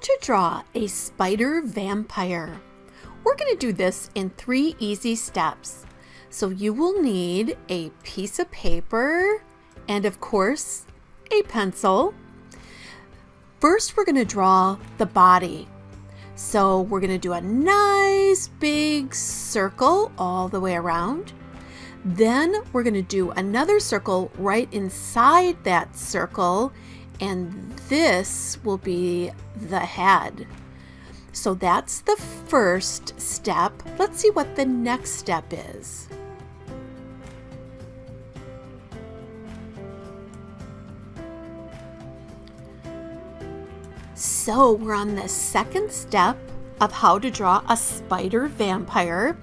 to draw a spider vampire. We're going to do this in 3 easy steps. So you will need a piece of paper and, of course, a pencil. First, we're going to draw the body. So we're going to do a nice big circle all the way around. Then we're going to do another circle right inside that circle, and this will be the head. So that's the first step. Let's see what the next step is. So we're on the second step of how to draw a spider vampire.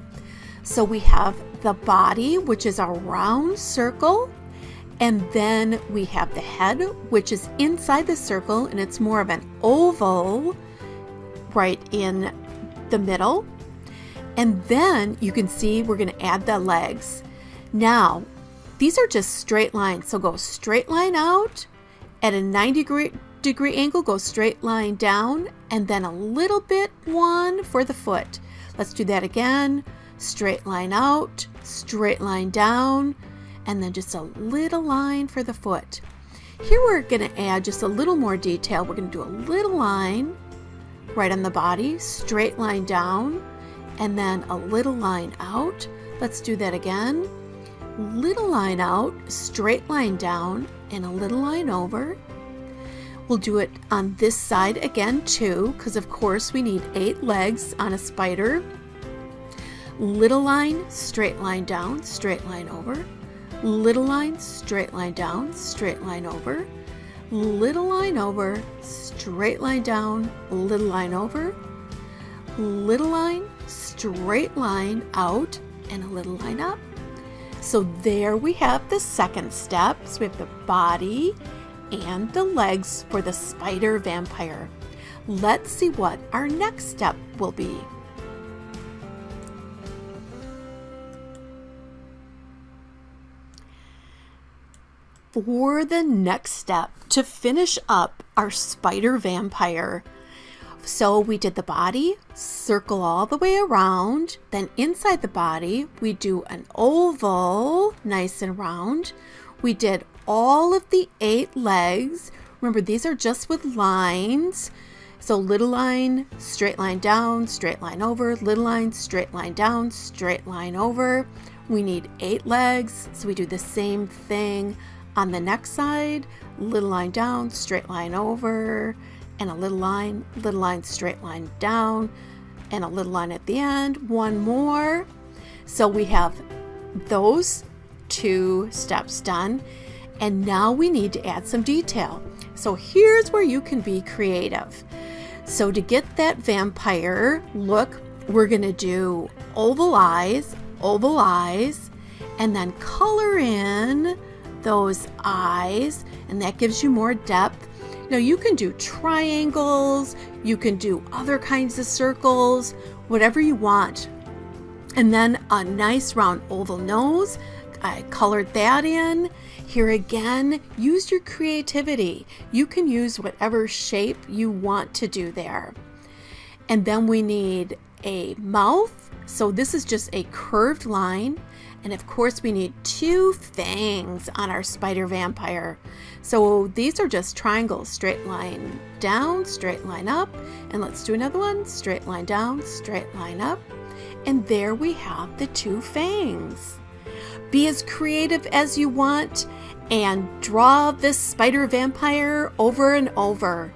So we have the body, which is a round circle, and then we have the head, which is inside the circle, and it's more of an oval right in the middle. And then you can see we're going to add the legs. Now, these are just straight lines, so go straight line out at a 90-degree angle, go straight line down, and then a little bit one for the foot. Let's do that again. Straight line out, straight line down, and then just a little line for the foot. Here we're going to add just a little more detail. We're going to do a little line right on the body, straight line down, and then a little line out. Let's do that again. Little line out, straight line down, and a little line over. We'll do it on this side again too, because of course we need 8 legs on a spider. Little line, straight line down, straight line over. Little line, straight line down, straight line over. Little line over, straight line down, little line over. Little line, straight line out, and a little line up. So there we have the second step. So we have the body and the legs for the spider vampire. Let's see what our next step will be. For the next step, to finish up our spider vampire, so we did the body, circle all the way around, then inside the body we do an oval, nice and round. We did all of the 8 legs. Remember, these are just with lines. So little line, straight line down, straight line over, little line, straight line down, straight line over. We need 8 legs, so we do the same thing on the next side. Little line down, straight line over, and a little line, straight line down, and a little line at the end. One more. So we have those 2 steps done, and now we need to add some detail. So here's where you can be creative. So to get that vampire look, we're going to do oval eyes, and then color in those eyes, and that gives you more depth. Now you can do triangles, you can do other kinds of circles, whatever you want. And then a nice round oval nose, I colored that in. Here again, use your creativity. You can use whatever shape you want to do there. And then we need a mouth. So this is just a curved line. And of course we need 2 fangs on our spider vampire. So these are just triangles, straight line down, straight line up. And let's do another one, straight line down, straight line up. And there we have the 2 fangs. Be as creative as you want and draw this spider vampire over and over.